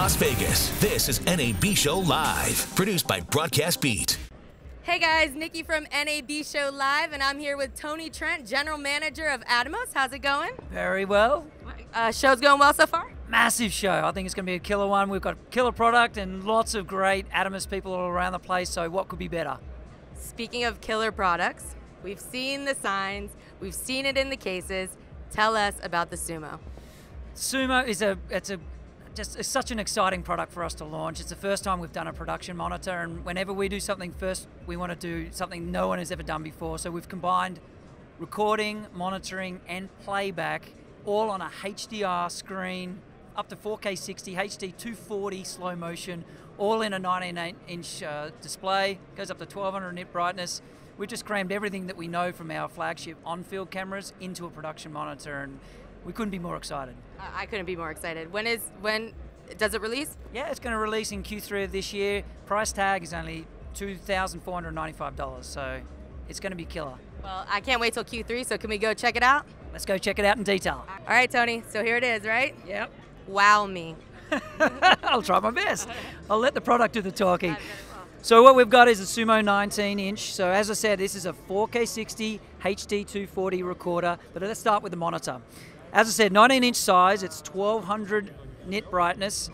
Las Vegas. This is NAB Show Live, produced by Broadcast Beat. Hey guys, Nikki from NAB Show Live, and I'm here with Tony Trent, General Manager of Atomos. How's it going? Very well. Show's going well so far? Massive show. I think it's going to be a killer one. We've got killer product and lots of great Atomos people all around the place, so what could be better? Speaking of killer products, we've seen the signs, we've seen it in the cases. Tell us about the Sumo. Sumo is it's such an exciting product for us to launch. It's the first time we've done a production monitor, and whenever we do something first, we want to do something no one has ever done before. So we've combined recording, monitoring, and playback all on a HDR screen, up to 4K 60, HD 240 slow motion, all in a 19-inch display, goes up to 1200 nit brightness. We've just crammed everything that we know from our flagship on-field cameras into a production monitor, and we couldn't be more excited. I couldn't be more excited. When does it release? Yeah, it's going to release in Q3 of this year. Price tag is only $2,495, so it's going to be killer. Well, I can't wait till Q3, so can we go check it out? Let's go check it out in detail. All right, Tony, so here it is, right? Yep. Wow me. I'll try my best. I'll let the product do the talking. So what we've got is a Sumo 19-inch. So as I said, this is a 4K 60 HD 240 recorder, but let's start with the monitor. As I said, 19-inch size, it's 1200 nit brightness.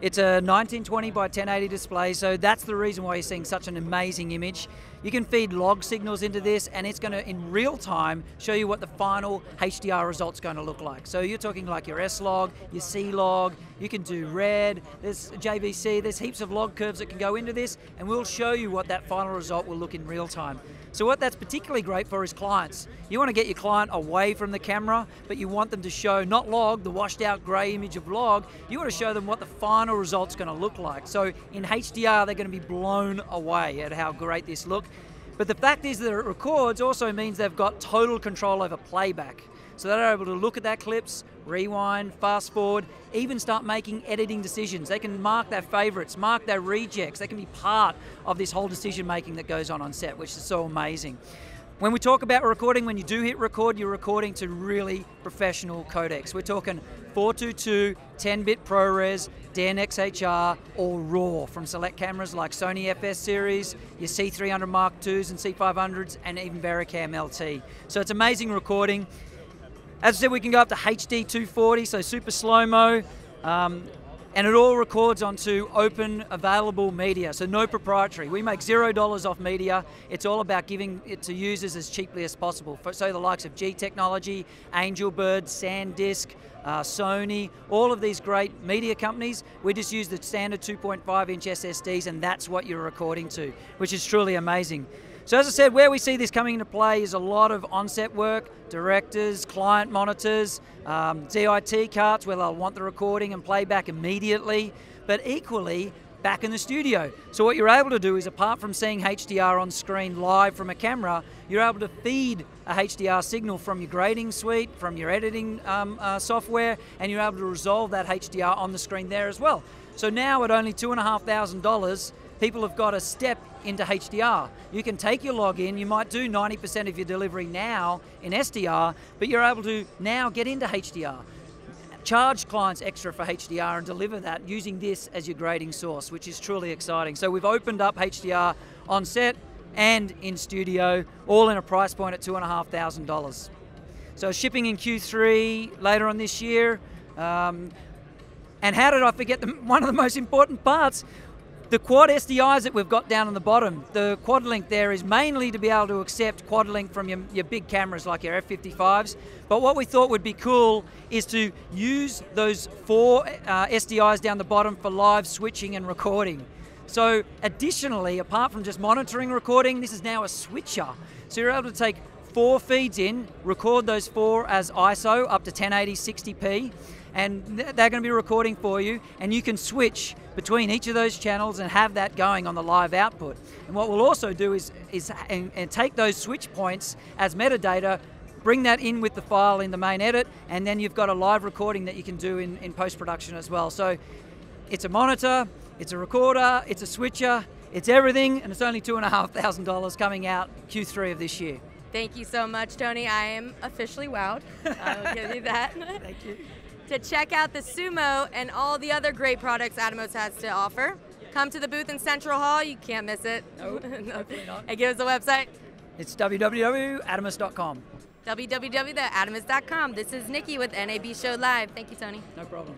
It's a 1920 by 1080 display, so that's the reason why you're seeing such an amazing image. You can feed log signals into this, and it's going to, in real time, show you what the final HDR result's going to look like. So you're talking like your S-log, your C-log, you can do red, there's JVC, there's heaps of log curves that can go into this, and we'll show you what that final result will look in real time. So what that's particularly great for is clients. You want to get your client away from the camera, but you want them to show, not log, the washed out gray image of log, you want to show them what the final result's going to look like. So in HDR, they're going to be blown away at how great this looks. But the fact is that it records also means they've got total control over playback. So they're able to look at their clips, rewind, fast forward, even start making editing decisions. They can mark their favorites, mark their rejects. They can be part of this whole decision making that goes on set, which is so amazing. When we talk about recording, when you do hit record, you're recording to really professional codecs. We're talking 422, 10-bit ProRes, DNxHR, or RAW from select cameras like Sony FS series, your C300 Mark IIs and C500s, and even Vericam LT. So it's amazing recording. As I said, we can go up to HD 240, so super slow-mo, and it all records onto open, available media, so no proprietary. We make $0 off media. It's all about giving it to users as cheaply as possible. So the likes of G Technology, Angelbird, SanDisk, Sony, all of these great media companies, we just use the standard 2.5-inch SSDs, and that's what you're recording to, which is truly amazing. So as I said, where we see this coming into play is a lot of on-set work, directors, client monitors, DIT carts where they'll want the recording and playback immediately, but equally back in the studio. So what you're able to do is, apart from seeing HDR on screen live from a camera, you're able to feed a HDR signal from your grading suite, from your editing software, and you're able to resolve that HDR on the screen there as well. So now at only $2,500, people have got a step into HDR. You can take your log in, you might do 90% of your delivery now in SDR, but you're able to now get into HDR. Charge clients extra for HDR and deliver that using this as your grading source, which is truly exciting. So we've opened up HDR on set and in studio, all in a price point at $2,500. So shipping in Q3 later on this year. And how did I forget one of the most important parts? The quad SDIs that we've got down on the bottom, the quad link there is mainly to be able to accept quad link from your big cameras like your F55s. But what we thought would be cool is to use those 4 SDIs down the bottom for live switching and recording. So additionally, apart from just monitoring recording, this is now a switcher. So you're able to take 4 feeds in, record those 4 as ISO up to 1080 60p, and they're going to be recording for you, and you can switch between each of those channels and have that going on the live output. And what we'll also do is take those switch points as metadata, bring that in with the file in the main edit, and then you've got a live recording that you can do in post-production as well. So it's a monitor, it's a recorder, it's a switcher, it's everything, and it's only $2,500 coming out Q3 of this year. Thank you so much, Tony. I am officially wowed. I will give you that. Thank you. to check out the Sumo and all the other great products Atomos has to offer. Come to the booth in Central Hall. You can't miss it. No, definitely not. And give us a website. It's www.atomos.com. www.atomos.com. This is Nikki with NAB Show Live. Thank you, Tony. No problem.